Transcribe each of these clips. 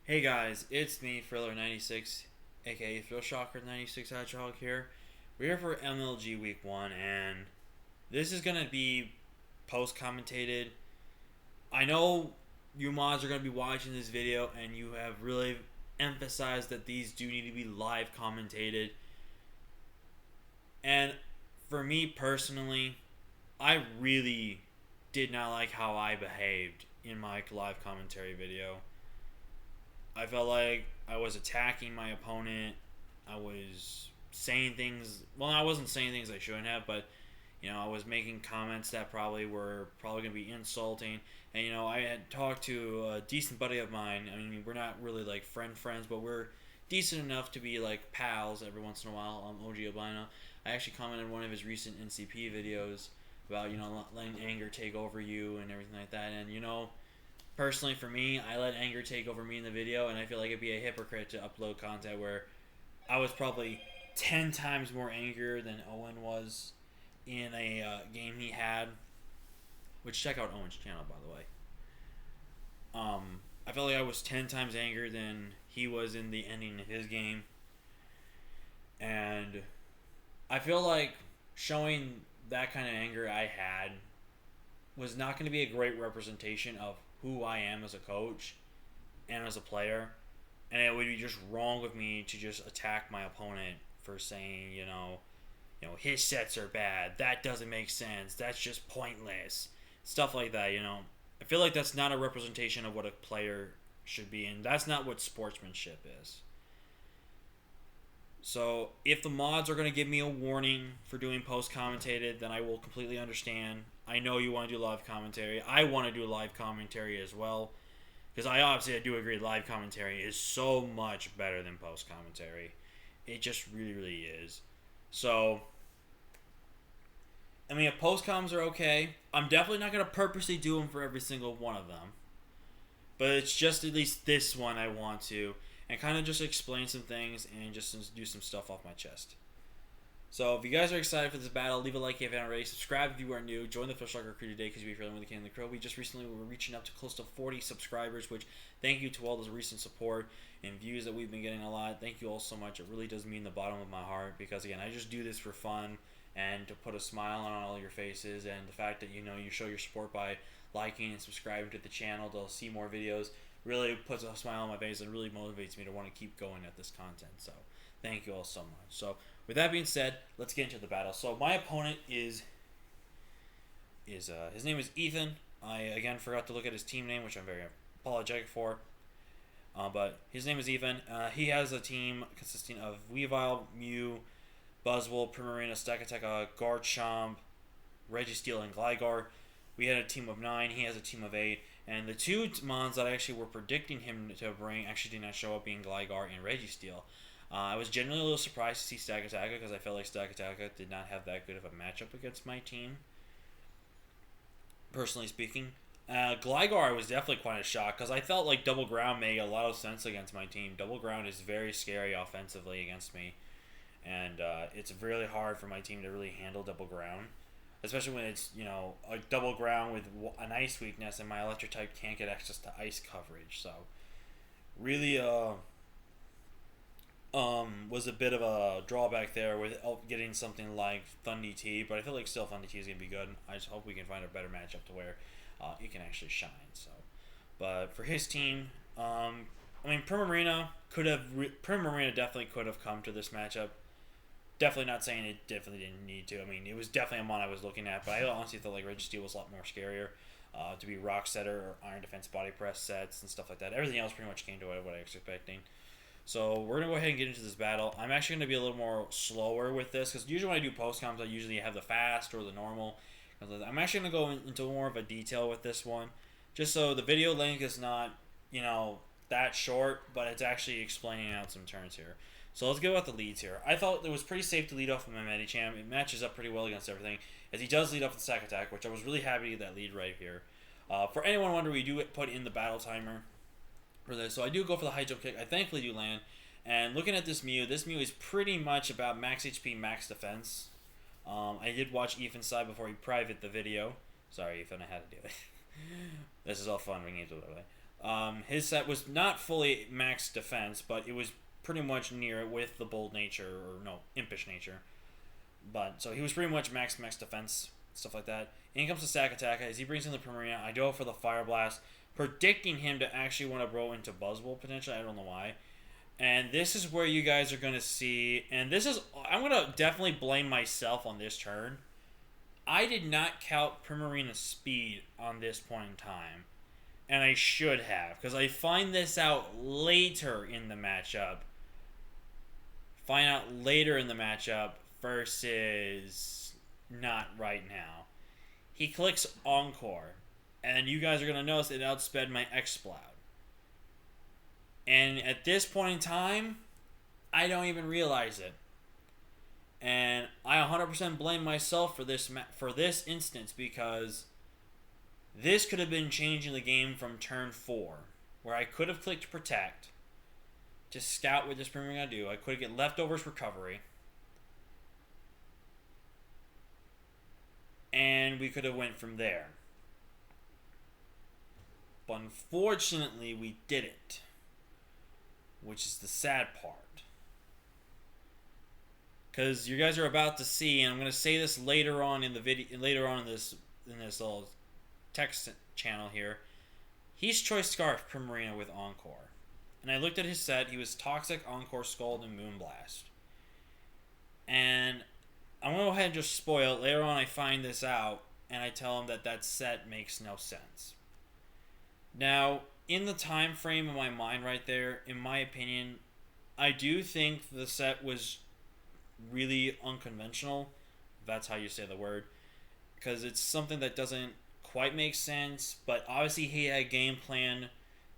Hey guys, it's me, Thriller96, aka Thrill Shocker 96 Hedgehog here. We're here for MLG Week 1, and this is going to be post commentated. I know you mods are going to be watching this video, and you have really emphasized that these do need to be live commentated. And for me personally, I really did not like how I behaved in my live commentary video. I felt like I was attacking my opponent. I was saying things. Well, I wasn't saying things I shouldn't have, but I was making comments that were probably gonna be insulting. And I had talked to a decent buddy of mine. I mean, we're not really like friends, but we're decent enough to be like pals every once in a while. OG Albino. I actually commented in one of his recent NCP videos about letting anger take over you and everything like that. And personally, for me, I let anger take over me in the video, and I feel like it'd be a hypocrite to upload content where I was probably 10 times more angrier than Owen was in a game he had. Which, check out Owen's channel, by the way. I felt like I was 10 times angrier than he was in the ending of his game. And I feel like showing that kind of anger I had was not going to be a great representation of who I am as a coach and as a player. And it would be just wrong with me to just attack my opponent for saying, his sets are bad. That doesn't make sense. That's just pointless. Stuff like that, I feel like that's not a representation of what a player should be, and that's not what sportsmanship is. So if the mods are going to give me a warning for doing post commentated, then I will completely understand. I know you want to do live commentary. I want to do live commentary as well, because I do agree live commentary is so much better than post commentary. It just really, really is. So, I mean, if post comms are okay, I'm definitely not going to purposely do them for every single one of them. But it's just at least this one I want to, and kind of just explain some things and just do some stuff off my chest. So if you guys are excited for this battle, leave a like if you haven't already. Subscribe if you are new. Join the Fish Locker crew today because we're feeling with the King and the Crow. We just recently were reaching up to close to 40 subscribers, which thank you to all those recent support and views that we've been getting a lot. Thank you all so much. It really does mean the bottom of my heart because, again, I just do this for fun and to put a smile on all your faces. And the fact that, you show your support by liking and subscribing to the channel to see more videos really puts a smile on my face and really motivates me to want to keep going at this content. So thank you all so much. So with that being said, let's get into the battle. So my opponent is his name is Ethan. I again forgot to look at his team name, which I'm very apologetic for. But his name is Ethan. He has a team consisting of Weavile, Mew, Buzzwole, Primarina, Stakateka, Garchomp, Registeel, and Gligar. We had a team of 9. He has a team of 8. And the two mons that I actually were predicting him to bring actually did not show up, being Gligar and Registeel. I was genuinely a little surprised to see Stakataka because I felt like Stakataka did not have that good of a matchup against my team, personally speaking. Gligar, I was definitely quite a shock because I felt like Double Ground made a lot of sense against my team. Double Ground is very scary offensively against me, and it's really hard for my team to really handle Double Ground, especially when it's a Double Ground with an Ice weakness, and my Electric type can't get access to Ice coverage. So really, was a bit of a drawback there with getting something like Thundy T, but I feel like still Thundy T is going to be good. I just hope we can find a better matchup to where it can actually shine. So, but for his team, Primarina Primarina definitely could have come to this matchup. Definitely not saying it definitely didn't need to. I mean, it was definitely a mon I was looking at, but I honestly thought like Registeel was a lot more scarier. To be Rock Setter or Iron Defense Body Press sets and stuff like that. Everything else pretty much came to what I was expecting. So we're going to go ahead and get into this battle. I'm actually going to be a little more slower with this because usually when I do post-coms, I usually have the fast or the normal. I'm actually going to go into more of a detail with this one just so the video length is not, that short, but it's actually explaining out some turns here. So let's go with the leads here. I thought it was pretty safe to lead off with my Medicham. It matches up pretty well against everything as he does lead off with the Sack Attack, which I was really happy to get that lead right here. For anyone wondering, we do put in the battle timer for this. So I do go for the high jump kick. I thankfully do land. And looking at this Mew is pretty much about max HP, max defense. I did watch Ethan's side before he private the video. Sorry, Ethan, I had to do it. This is all fun. We need to do it. His set was not fully max defense, but it was pretty much near it with the bold nature, or no, impish nature. But so he was pretty much max defense, stuff like that. In comes the Stack Attack. As he brings in the Primarina, I go for the Fire Blast, predicting him to actually want to roll into Buzzwole potentially. I don't know why. And this is where you guys are going to see, and this is, I'm going to definitely blame myself on this turn. I did not count Primarina's speed on this point in time. And I should have, because I find this out later in the matchup. Find out later in the matchup versus not right now. He clicks Encore, and you guys are going to notice it outsped my X-Sploud. And at this point in time, I don't even realize it. And I 100% blame myself for this instance, because this could have been changing the game from turn 4, where I could have clicked Protect to scout what this Primarina going to do. I could get Leftovers Recovery. And we could have went from there. But unfortunately, we didn't. Which is the sad part. Because you guys are about to see, and I'm going to say this later on in the video, later on in this little text channel here. He's Choice Scarf Primarina with Encore. And I looked at his set. He was Toxic, Encore, Scald, and Moonblast. And I'm going to go ahead and just spoil it. Later on I find this out, and I tell him that that set makes no sense. Now, in the time frame of my mind right there, in my opinion, I do think the set was really unconventional, if that's how you say the word, because it's something that doesn't quite make sense, but obviously he had a game plan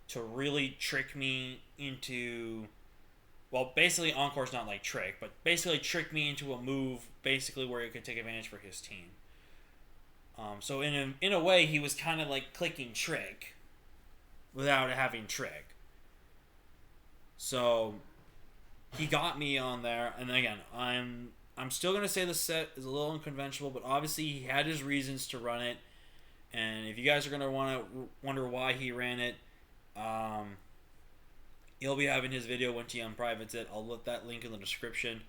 to really trick me into, well, basically Encore's not like trick, but basically trick me into a move basically where he could take advantage for his team. So in a way, he was kind of like clicking trick without having trick. So he got me on there, and again, I'm still gonna say the set is a little unconventional, but obviously he had his reasons to run it. And if you guys are gonna wonder why he ran it, he'll be having his video once he unprivates it. I'll let that link in the description.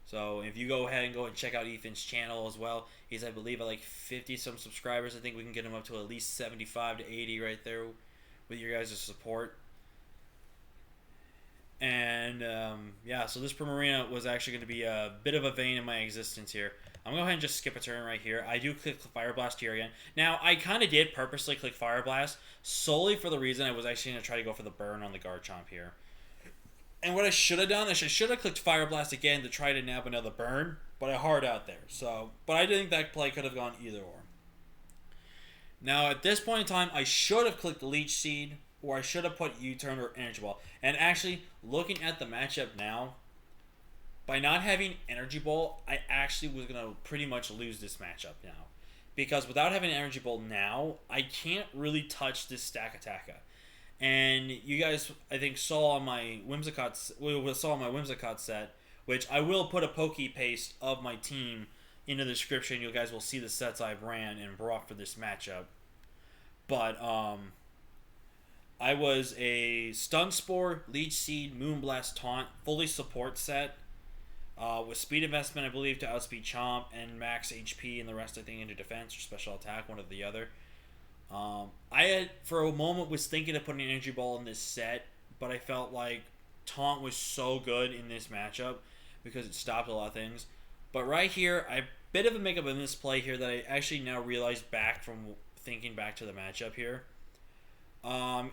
So if you go ahead and check out Ethan's channel as well, he's, I believe, at like 50 some subscribers. I think we can get him up to at least 75 to 80 right there with your guys' support. And yeah, so this Primarina was actually going to be a bit of a vein in my existence here. I'm going to go ahead and just skip a turn right here. I do click Fire Blast here again. Now, I kind of did purposely click Fire Blast solely for the reason I was actually going to try to go for the burn on the Garchomp here. And what I should have done is I should have clicked Fire Blast again to try to nab another burn, but I hard out there. So, but I think that play could have gone either or. Now, at this point in time, I should have clicked Leech Seed, or I should have put U-Turn or Energy Ball. And actually, looking at the matchup now, by not having Energy Ball, I actually was going to pretty much lose this matchup now. Because without having Energy Ball now, I can't really touch this Stack Attacker. And you guys, I think, saw my Whimsicott set, which I will put a Poke Paste of my team in the description. You guys will see the sets I've ran and brought for this matchup. But, I was a Stun Spore, Leech Seed, Moonblast, Taunt, fully support set. With speed investment, I believe, to outspeed Chomp, and max HP, and the rest, I think, into defense or special attack, one or the other. I had, for a moment, was thinking of putting an Energy Ball in this set, but I felt like Taunt was so good in this matchup because it stopped a lot of things. But right here, I bit of a makeup in this play here that I actually now realized back from thinking back to the matchup here. I'm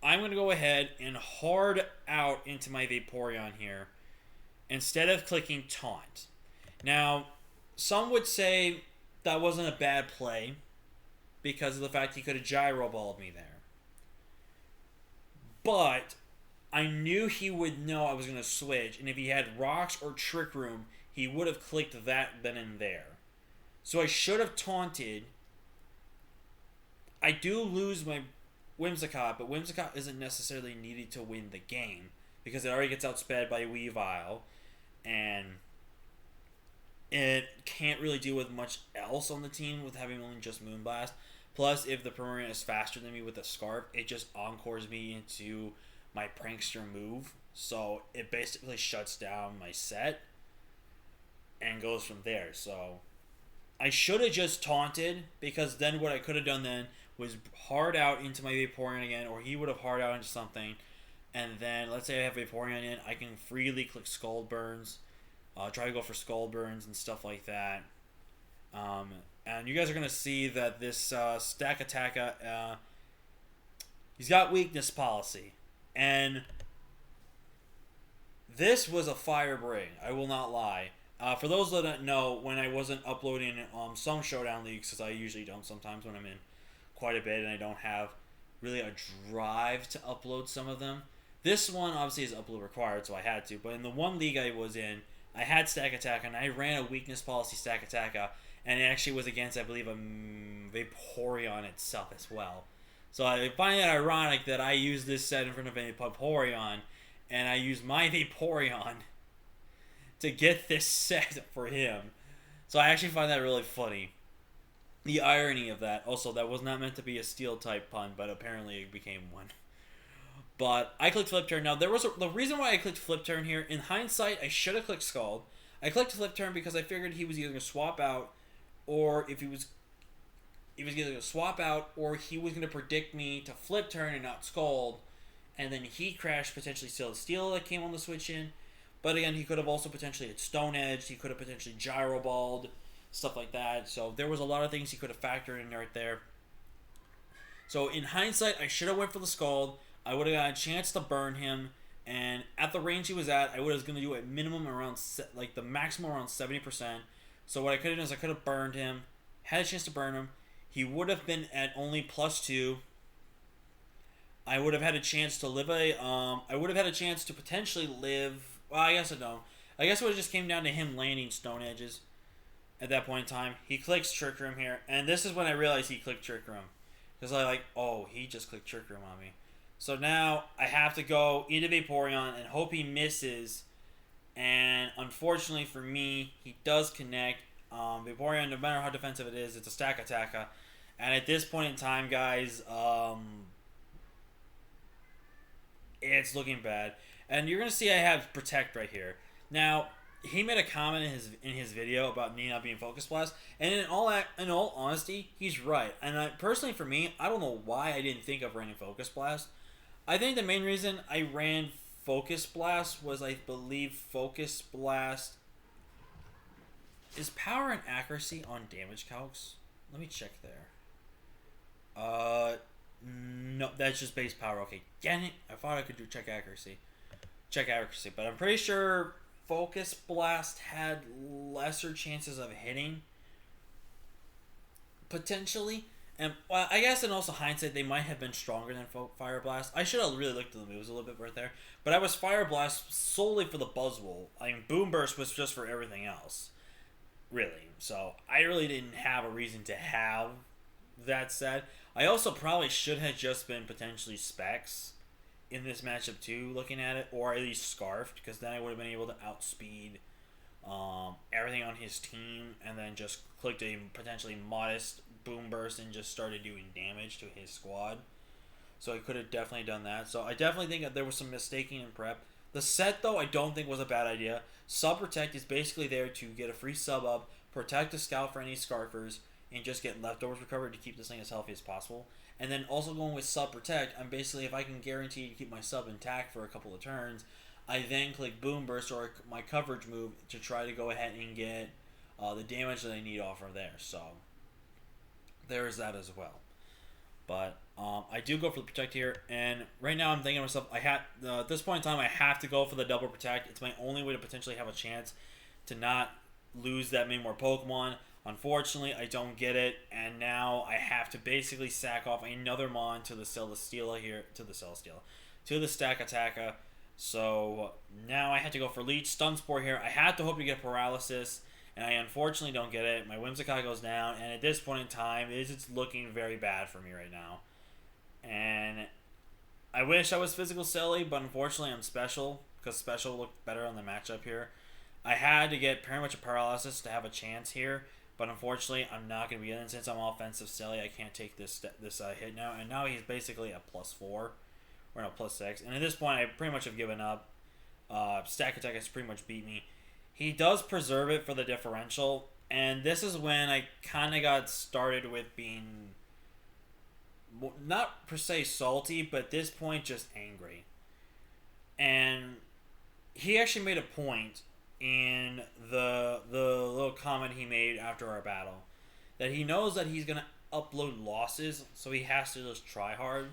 going to go ahead and hard out into my Vaporeon here instead of clicking Taunt. Now, some would say that wasn't a bad play because of the fact he could have Gyro Balled me there. But I knew he would know I was going to switch, and if he had Rocks or Trick Room, he would have clicked that then and there. So I should have taunted. I do lose my Whimsicott, but Whimsicott isn't necessarily needed to win the game because it already gets outsped by Weavile, and it can't really deal with much else on the team with having only just Moonblast. Plus, if the Primarina is faster than me with a Scarf, it just encores me into my Prankster move. So it basically shuts down my set and goes from there. So I should have just taunted, because then what I could have done then was hard out into my Vaporeon again, or he would have hard out into something. And then, let's say I have Vaporeon in, I can freely click Scald Burns, try to go for Scald Burns and stuff like that. And you guys are going to see that this Stack Attacker, he's got weakness policy. And this was a fire bring, I will not lie. For those that don't know, when I wasn't uploading some Showdown Leagues, because I usually don't sometimes when I'm in quite a bit and I don't have really a drive to upload some of them. This one obviously is upload required, so I had to. But in the one league I was in, I had Stack Attack, and I ran a weakness policy Stack Attack, and it actually was against, I believe, a Vaporeon itself as well. So I find it ironic that I use this set in front of a Vaporeon, and I use my Vaporeon to get this set for him. So I actually find that really funny. The irony of that. Also, that was not meant to be a steel type pun, but apparently it became one. But I clicked Flip Turn. Now, the reason why I clicked Flip Turn here, in hindsight, I should have clicked Scald. I clicked Flip Turn because I figured he was either going to swap out, or if he was either going to swap out, or he was going to predict me to Flip Turn and not Scald, and then he crashed potentially Steel that came on the switch in. But again, he could have also potentially hit Stone Edge. He could have potentially Gyro Balled, stuff like that. So there was a lot of things he could have factored in right there. So in hindsight, I should have went for the Scald. I would have got a chance to burn him, and at the range he was at, I was going to do a minimum around, like the maximum around 70%. So what I could have done is I could have burned him, had a chance to burn him. He would have been at only +2. I would have had a chance to live I would have had a chance to potentially live. Well, I guess I don't. I guess it would have just came down to him landing Stone Edges at that point in time. He clicks Trick Room here, and this is when I realized he clicked Trick Room. Because I oh, he just clicked Trick Room on me. So now I have to go into Vaporeon and hope he misses. And unfortunately for me, he does connect. Vaporeon, no matter how defensive it is, it's a Stack Attacker. And at this point in time, guys, it's looking bad. And you're going to see I have Protect right here. Now, he made a comment in his video about me not being Focus Blast. And in all honesty, he's right. And personally for me, I don't know why I didn't think of running Focus Blast. I think the main reason I ran Focus Blast was, I believe, Focus Blast is power and accuracy on damage calcs. Let me check there. No, that's just base power. Okay, dang it. I thought I could do check accuracy, but I'm pretty sure Focus Blast had lesser chances of hitting, potentially. And well, I guess in also hindsight, they might have been stronger than Fire Blast. I should have really looked at the moves a little bit right there. But I was Fire Blast solely for the Buzzwole. I mean, Boom Burst was just for everything else, really. So I really didn't have a reason to have that set. I also probably should have just been potentially Specs in this matchup too, looking at it, or at least Scarfed, because then I would have been able to outspeed everything on his team, and then just clicked a potentially modest Boom Burst and just started doing damage to his squad. So I could have definitely done that. So I definitely think that there was some mistaking in prep. The set, though, I don't think was a bad idea. Sub Protect is basically there to get a free sub up, protect the scout for any Scarfers, and just get leftovers recovered to keep this thing as healthy as possible. And then also going with Sub Protect, I'm basically, if I can guarantee to keep my sub intact for a couple of turns, I then click Boom Burst or my coverage move to try to go ahead and get the damage that I need off of there. So there is that as well. But I do go for the Protect here, and right now I'm thinking to myself, at this point in time, I have to go for the double Protect. It's my only way to potentially have a chance to not lose that many more Pokemon. Unfortunately, I don't get it, and now I have to basically sack off another Mon to the Celesteela here, to the Stack Attacker. So now I have to go for Leech, Stun Spore here. I had to hope to get Paralysis, and I unfortunately don't get it. My Whimsicott goes down, and at this point in time, it's looking very bad for me right now. And I wish I was Physical Silly, but unfortunately I'm Special, because Special looked better on the matchup here. I had to get pretty much a Paralysis to have a chance here, But unfortunately, I'm not going to be in it since I'm offensive silly. I can't take this hit now. And now he's basically a +4 or no +6. And at this point, I pretty much have given up. Stack Attack has pretty much beat me. He does preserve it for the differential. And this is when I kind of got started with being not per se salty, but at this point just angry. And he actually made a point in the little comment he made after our battle that he knows that he's gonna upload losses, so he has to just try hard.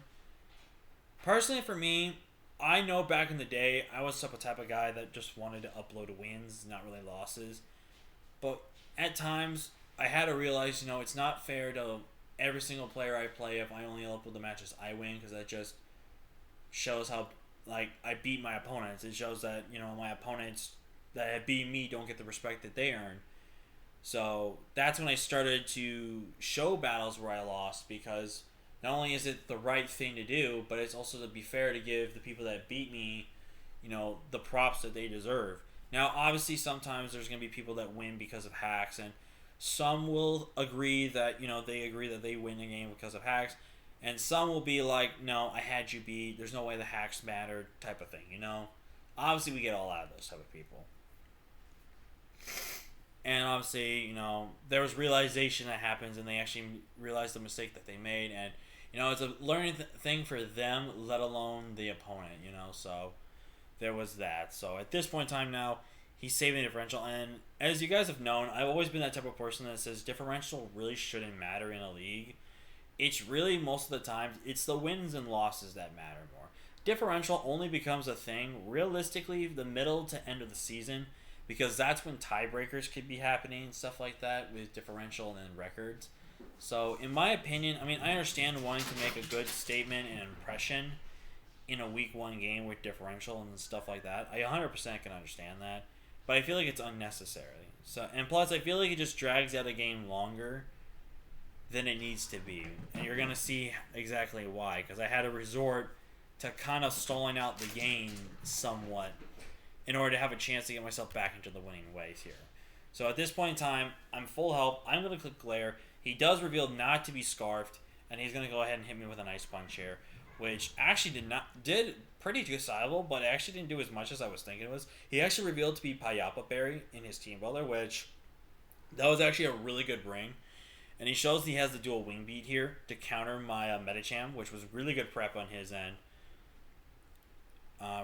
Personally, for me, I know back in the day I was the type of guy that just wanted to upload wins, not really losses. But at times I had to realize, it's not fair to every single player I play if I only upload the matches I win, because that just shows how I beat my opponents. It shows that my opponents that have beat me don't get the respect that they earn. So that's when I started to show battles where I lost, because not only is it the right thing to do, but it's also to be fair to give the people that beat me, the props that they deserve. Now, obviously, sometimes there's going to be people that win because of hacks, and some will agree that, they agree that they win the game because of hacks, and some will be like, no, I had you beat, there's no way the hacks mattered, type of thing, Obviously, we get all out of those type of people. And obviously, there was realization that happens, and they actually realize the mistake that they made, and, it's a learning thing for them, let alone the opponent, so there was that. So at this point in time now, he's saving the differential, and as you guys have known, I've always been that type of person that says differential really shouldn't matter in a league. It's really, most of the time, it's the wins and losses that matter more. Differential only becomes a thing, realistically, the middle to end of the season, because that's when tiebreakers could be happening and stuff like that with differential and then records. So, in my opinion, I understand wanting to make a good statement and impression in a week 1 game with differential and stuff like that. I 100% can understand that, but I feel like it's unnecessary. So, and plus, I feel like it just drags out a game longer than it needs to be, and you're gonna see exactly why. Because I had to resort to kind of stalling out the game somewhat in order to have a chance to get myself back into the winning ways here. So at this point in time, I'm full health. I'm gonna click Glare. He does reveal not to be scarfed, and he's gonna go ahead and hit me with an Ice Punch here, which actually did pretty decidable, but it actually didn't do as much as I was thinking it was. He actually revealed to be Payapa Berry in his team builder, which that was actually a really good ring. And he shows he has the dual wing beat here to counter my Medicham, which was really good prep on his end.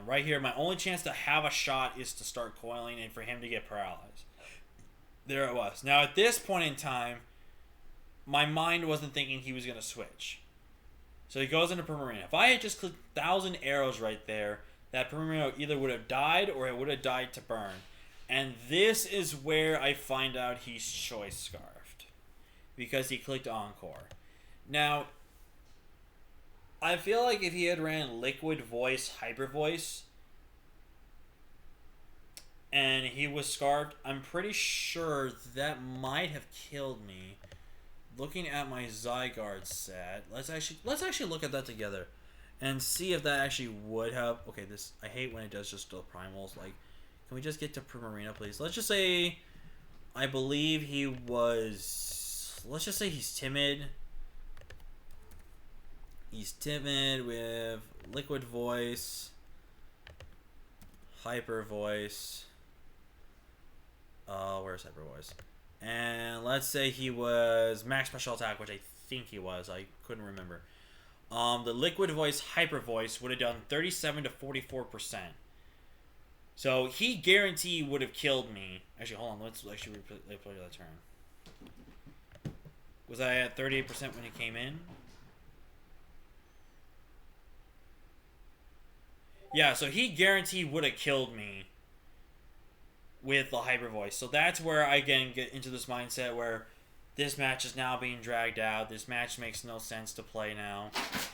Right here, my only chance to have a shot is to start coiling and for him to get paralyzed. There it was. Now, at this point in time, my mind wasn't thinking he was going to switch. So he goes into Primarina. If I had just clicked 1,000 arrows right there, that Primarina either would have died or it would have died to burn. And this is where I find out he's choice scarfed, because he clicked Encore. Now, I feel like if he had ran Liquid Voice, Hyper Voice, and he was scarfed, I'm pretty sure that might have killed me. Looking at my Zygarde set, let's actually look at that together and see if that actually would have. Okay, this, I hate when it does just the primals. Like, can we just get to Primarina, please? Let's just say, I believe he was. Let's just say he's timid. He's timid with Liquid Voice, Hyper Voice. Where's Hyper Voice? And let's say he was Max Special Attack, which I think he was. I couldn't remember. The Liquid Voice, Hyper Voice would have done 37 to 44%. So he guaranteed would have killed me. Actually, hold on. Let's actually play that turn. Was I at 38% when he came in? Yeah, so he guaranteed would have killed me with the Hyper Voice. So that's where I again get into this mindset where this match is now being dragged out. This match makes no sense to play now.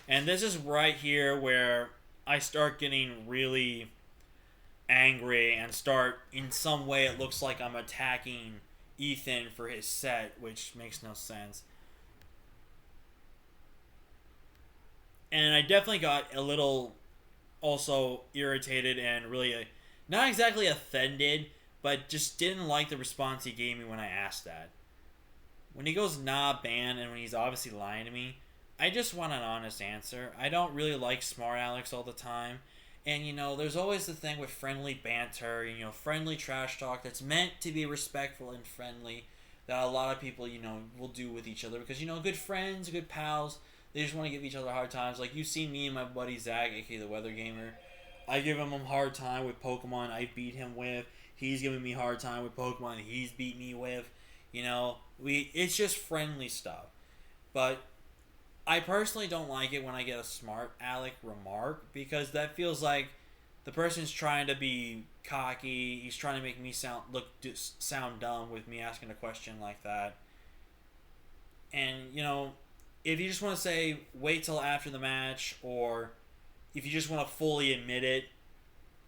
And this is right here where I start getting really angry and start, in some way, it looks like I'm attacking Ethan for his set, which makes no sense. And I definitely got a little also irritated and really, not exactly offended, but just didn't like the response he gave me when I asked that. when he goes nah ban and when he's obviously lying to me, I just want an honest answer. I don't really like smart Alex all the time. And there's always the thing with friendly banter, friendly trash talk that's meant to be respectful and friendly that a lot of people, will do with each other because, good friends, good pals, they just want to give each other hard times. Like, you've seen me and my buddy Zach, aka the Weather Gamer. I give him a hard time with Pokemon I beat him with. He's giving me a hard time with Pokemon he's beat me with. It's just friendly stuff. But I personally don't like it when I get a smart aleck remark because that feels like the person's trying to be cocky. He's trying to make me sound dumb with me asking a question like that. And if you just want to say wait till after the match, or if you just want to fully admit it,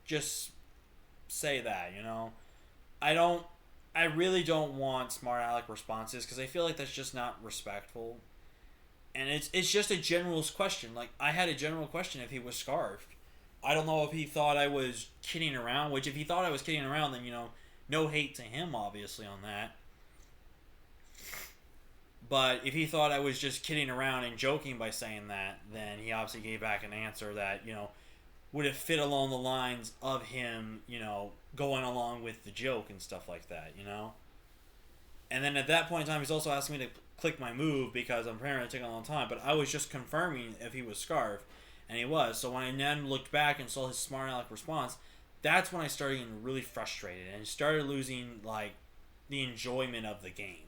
just say that. I really don't want smart aleck responses because I feel like that's just not respectful. And it's just a general question. Like, I had a general question if he was scarfed. I don't know if he thought I was kidding around, which if he thought I was kidding around, then, no hate to him, obviously, on that. But if he thought I was just kidding around and joking by saying that, then he obviously gave back an answer that, would have fit along the lines of him, going along with the joke and stuff like that, And then at that point in time, he's also asking me to click my move because I'm apparently taking a long time, but I was just confirming if he was scarfed, and he was. So when I then looked back and saw his smart aleck response, that's when I started getting really frustrated and started losing, like, the enjoyment of the game.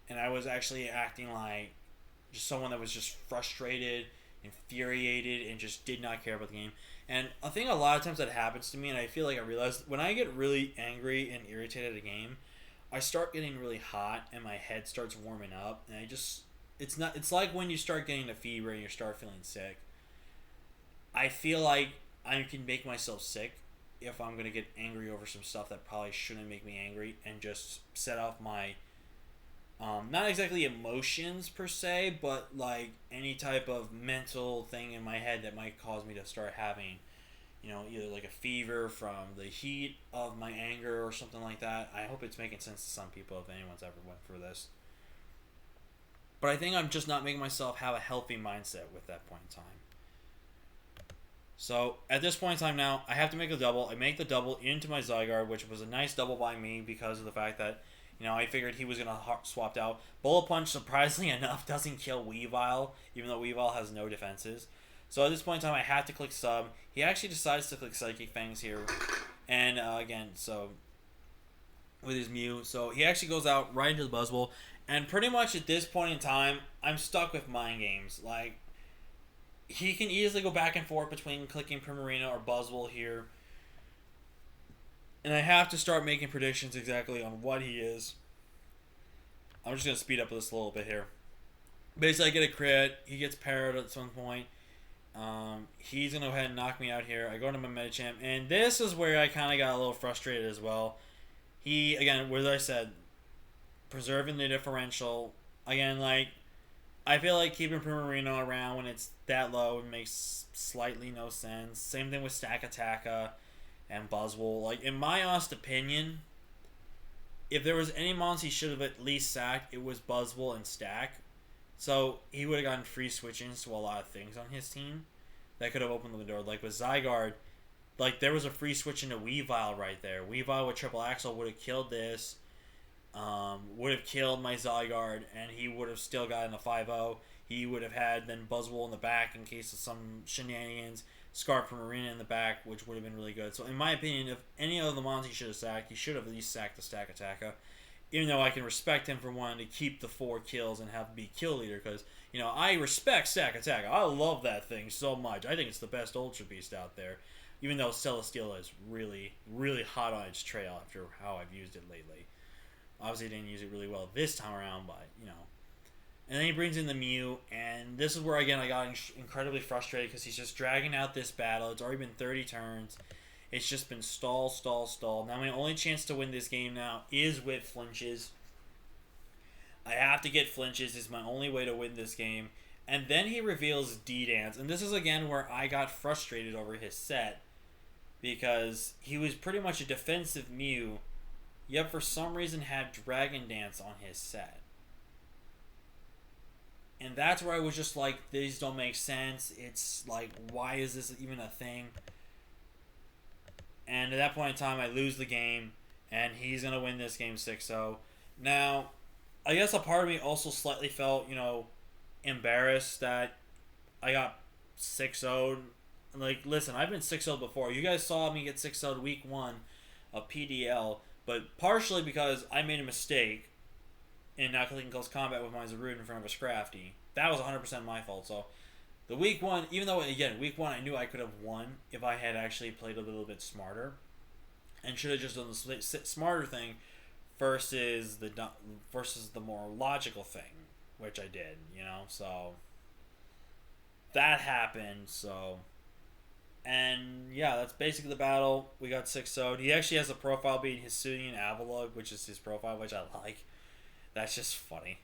And I was actually acting like just someone that was just frustrated, infuriated, and just did not care about the game. And I think a lot of times that happens to me, and I feel like I realized when I get really angry and irritated at a game, I start getting really hot and my head starts warming up, and it's like when you start getting a fever and you start feeling sick. I feel like I can make myself sick if I'm going to get angry over some stuff that probably shouldn't make me angry and just set off my not exactly emotions per se, but like any type of mental thing in my head that might cause me to start having either like a fever from the heat of my anger or something like that. I hope it's making sense to some people if anyone's ever went through this. But I think I'm just not making myself have a healthy mindset with that point in time. So at this point in time now, I have to make a double. I make the double into my Zygarde, which was a nice double by me because of the fact that I figured he was going to swap out. Bullet Punch, surprisingly enough, doesn't kill Weavile, even though Weavile has no defenses. So at this point in time, I have to click sub. He actually decides to click Psychic Fangs here. And again, so with his Mew. So he actually goes out right into the Buzzwole. And pretty much at this point in time, I'm stuck with mind games. Like, he can easily go back and forth between clicking Primarina or Buzzwole here. And I have to start making predictions exactly on what he is. I'm just going to speed up this a little bit here. Basically, I get a crit. He gets parried at some point. He's going to go ahead and knock me out here. I go to my Medicham. And this is where I kind of got a little frustrated as well. He, again, as I said, preserving the differential. Again, like, I feel like keeping Primarina around when it's that low makes slightly no sense. Same thing with Stack Attacka and Buzzwole. Like, in my honest opinion, if there was any mons he should have at least sacked, it was Buzzwole and Stack. So he would have gotten free switch-ins to a lot of things on his team that could have opened the door. Like with Zygarde, like there was a free switch into Weavile right there. Weavile with Triple Axle would have killed this, would have killed my Zygarde, and he would have still gotten a 5-0. He would have had then Buzzwole in the back in case of some shenanigans. Scarf Primarina in the back, which would have been really good. So in my opinion, if any of the mons he should have sacked, he should have at least sacked the Stack Attacka. Even though I can respect him for wanting to keep the 4 kills and have be kill leader, because I respect Stack Attacka. I love that thing so much. I think it's the best Ultra Beast out there. Even though Celesteela is really, really hot on its trail after how I've used it lately. Obviously, I didn't use it really well this time around, but And then he brings in the Mew, and this is where, again, I got incredibly frustrated because he's just dragging out this battle. It's already been 30 turns. It's just been stall, stall, stall. Now, my only chance to win this game now is with flinches. I have to get flinches. It's my only way to win this game. And then he reveals D-Dance. And this is, again, where I got frustrated over his set because he was pretty much a defensive Mew, yet for some reason had Dragon Dance on his set. And that's where I was just like, these don't make sense. It's like, why is this even a thing? And at that point in time, I lose the game, and he's going to win this game 6-0. Now, I guess a part of me also slightly felt, embarrassed that I got 6-0. Like, listen, I've been 6-0 before. You guys saw me get 6-0 week 1 of PDL, but partially because I made a mistake in not clicking close combat with my Zarude in front of a Scrafty. That was 100% my fault. So, the week 1, even though, again, week 1 I knew I could have won if I had actually played a little bit smarter and should have just done the smarter thing versus the more logical thing, which I did, so that happened. So, and yeah, that's basically the battle. We got 6-0. He actually has a profile being Hisuian Avalug, which is his profile, which I like. That's just funny.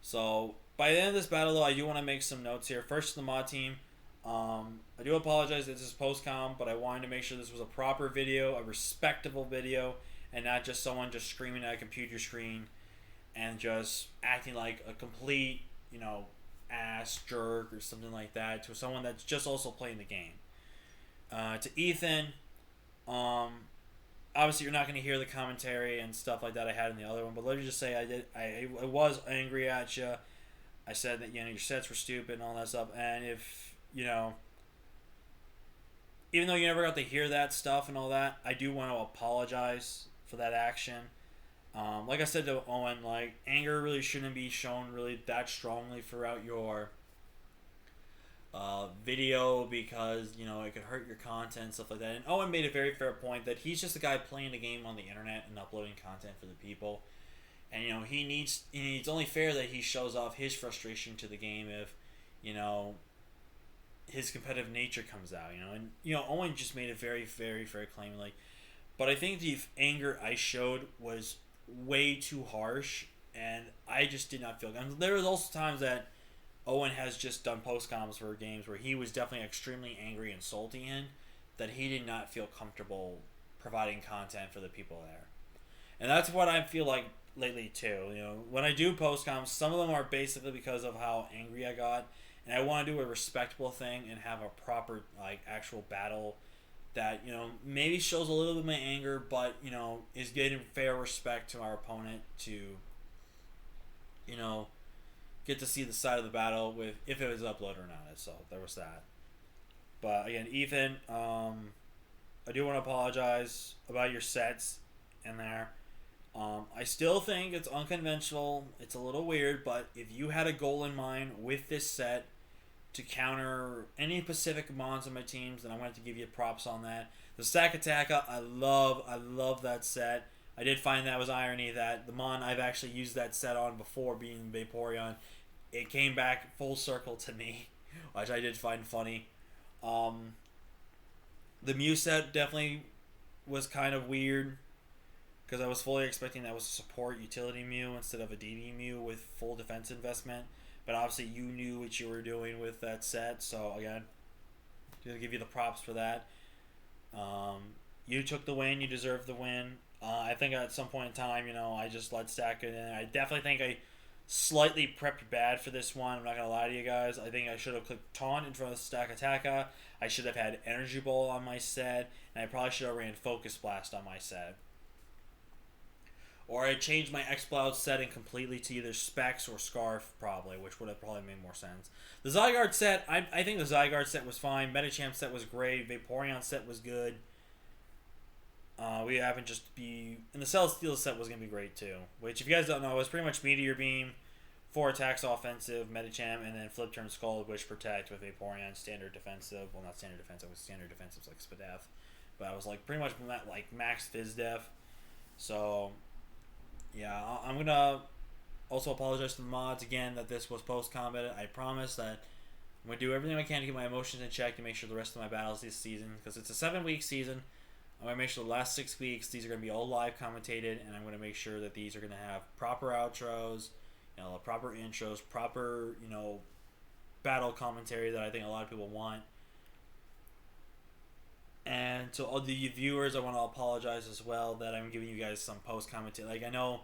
So by the end of this battle, though, I do want to make some notes here. First, to the mod team. I do apologize that this is post-com, but I wanted to make sure this was a proper video, a respectable video, and not just someone just screaming at a computer screen and just acting like a complete, ass jerk or something like that to someone that's just also playing the game. To Ethan, obviously you're not going to hear the commentary and stuff like that I had in the other one, but let me just say I was angry at you. I said that, your sets were stupid and all that stuff, and if, even though you never got to hear that stuff and all that, I do want to apologize for that action. Like I said to Owen, like, anger really shouldn't be shown really that strongly throughout your video because, it could hurt your content and stuff like that. And Owen made a very fair point that he's just a guy playing the game on the internet and uploading content for the people. And, it's only fair that he shows off his frustration to the game if, his competitive nature comes out, and Owen just made a very, very fair claim, but I think the anger I showed was way too harsh, and I just did not feel good. And there was also times that Owen has just done post comms for games where he was definitely extremely angry and salty in that he did not feel comfortable providing content for the people there, and that's what I feel like lately too. When I do post comms, some of them are basically because of how angry I got. And I want to do a respectable thing and have a proper, actual battle that, maybe shows a little bit of my anger, but, is getting fair respect to our opponent to, get to see the side of the battle with if it was uploaded or not. So there was that. But again, Ethan, I do want to apologize about your sets in there. I still think it's unconventional. It's a little weird, but if you had a goal in mind with this set to counter any Pacific mons on my teams, then I wanted to give you props on that. The Stack Attacka, I love that set. I did find that was irony that the mon I've actually used that set on before, being Vaporeon, it came back full circle to me, which I did find funny. The Mew set definitely was kind of weird, because I was fully expecting that was a support utility Mew instead of a DD Mew with full defense investment. But obviously you knew what you were doing with that set, so again, to give you the props for that. You took the win, you deserved the win. I think at some point in time, I just let Stack it in. I definitely think I slightly prepped bad for this one. I'm not going to lie to you guys. I think I should have clicked Taunt in front of Stack Attacka. I should have had Energy Ball on my set, and I probably should have ran Focus Blast on my set. Or I changed my Exploud setting completely to either Specs or Scarf, probably, which would have probably made more sense. The Zygarde set, I think the Zygarde set was fine. Metachamp set was great. Vaporeon set was good. We haven't just be... And the Celesteela set was going to be great, too. Which, if you guys don't know, was pretty much Meteor Beam, 4 attacks offensive, Metachamp, and then Flip Turn Scald, which protect with Vaporeon, standard defensive. Well, not standard defensive, it was standard defensive like Spadef. But I was pretty much max Fizz Def. So... yeah, I'm going to also apologize to the mods again that this was post-combat. I promise that I'm going to do everything I can to get my emotions in check to make sure the rest of my battles this season, because it's a 7-week season, I'm going to make sure the last 6 weeks, these are going to be all live commentated, and I'm going to make sure that these are going to have proper outros, proper intros, proper, battle commentary that I think a lot of people want. And to all the viewers, I want to apologize as well that I'm giving you guys some post commentary. I know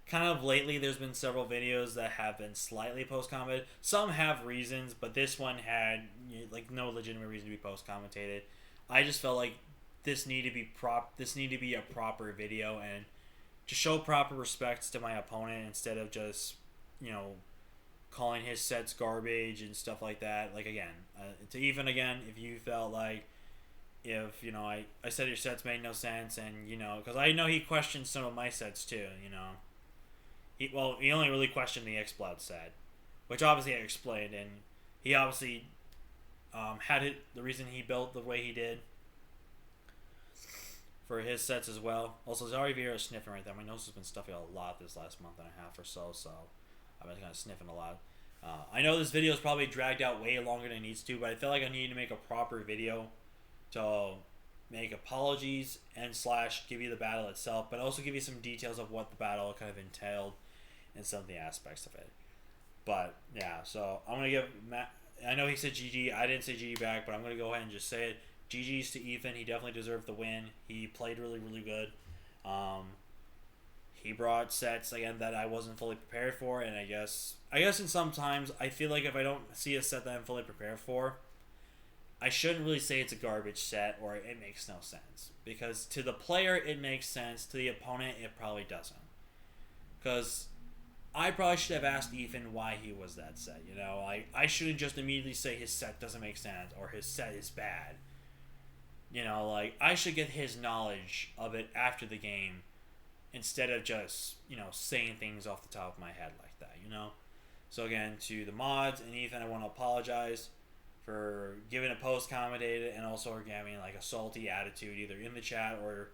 kind of lately there's been several videos that have been slightly post commented. Some have reasons, but this one had like no legitimate reason to be post commentated. I just felt like this needed to be a proper video and to show proper respects to my opponent instead of just calling his sets garbage and stuff like that. Like again, to even again, if you felt like if I said your sets made no sense and because I know he questioned some of my sets too. He only really questioned the X-Blood set, which obviously I explained, and he obviously had it the reason he built the way he did for his sets as well. Also, Zari Vieira is sniffing right there. My nose has been stuffy a lot this last month and a half or so, I've been kind of sniffing a lot. I know this video is probably dragged out way longer than it needs to, but I feel like I need to make a proper video to make apologies and / give you the battle itself, but also give you some details of what the battle kind of entailed and some of the aspects of it. But yeah, so I'm gonna give Matt. I know he said GG. I didn't say GG back, but I'm gonna go ahead and just say it. GG's to Ethan. He definitely deserved the win. He played really, really good. He brought sets again that I wasn't fully prepared for, and I guess in sometimes I feel like if I don't see a set that I'm fully prepared for, I shouldn't really say it's a garbage set or it makes no sense, because to the player it makes sense, to the opponent it probably doesn't. Because I probably should have asked Ethan why he was that set. I shouldn't just immediately say his set doesn't make sense or his set is bad. I should get his knowledge of it after the game instead of just, saying things off the top of my head like that, So again, to the mods and Ethan, I want to apologize for giving a post commentated and also giving like a salty attitude either in the chat or,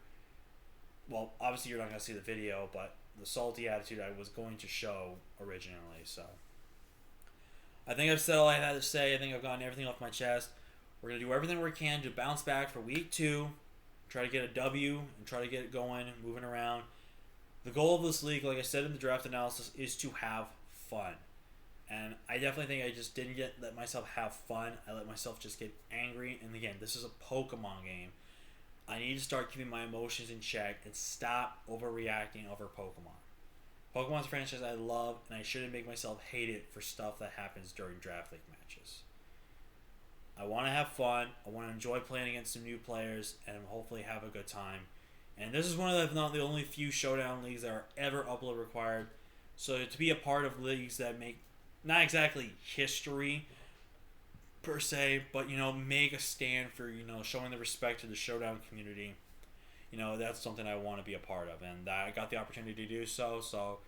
well, obviously you're not going to see the video, but the salty attitude I was going to show originally. So I think I've said all I had to say. I think I've gotten everything off my chest. We're going to do everything we can to bounce back for week 2, try to get a W and try to get it going, moving around. The goal of this league, like I said in the draft analysis, is to have fun. And I definitely think I just didn't let myself have fun. I let myself just get angry. And again, this is a Pokemon game. I need to start keeping my emotions in check and stop overreacting over Pokemon. Pokemon's a franchise I love, and I shouldn't make myself hate it for stuff that happens during draft league matches. I want to have fun. I want to enjoy playing against some new players and hopefully have a good time. And this is one of not the only few Showdown leagues that are ever upload required. So to be a part of leagues that make not exactly history per se, but make a stand for showing the respect to the Showdown community, that's something I want to be a part of, and I got the opportunity to do so. So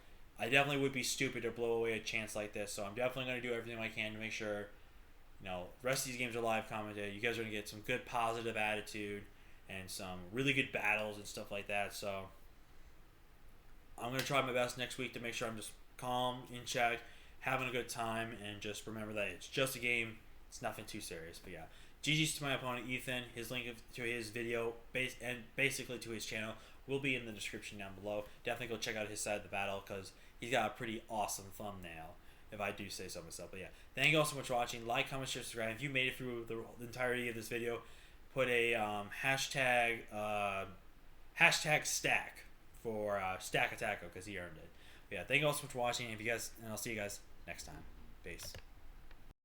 I definitely would be stupid to blow away a chance like this. So I'm definitely going to do everything I can to make sure the rest of these games are live commented. You guys are going to get some good positive attitude and some really good battles and stuff like that. So I'm going to try my best next week to make sure I'm just calm, in check, having a good time, and just remember that it's just a game. It's nothing too serious. But yeah, GG's to my opponent, Ethan. His link to his video and basically to his channel will be in the description down below. Definitely go check out his side of the battle because he's got a pretty awesome thumbnail, if I do say so myself. But yeah, thank you all so much for watching. Like, comment, share, subscribe. If you made it through the entirety of this video, put a hashtag stack for Stack Attack because he earned it. But yeah, thank you all so much for watching. And I'll see you guys next time. Peace.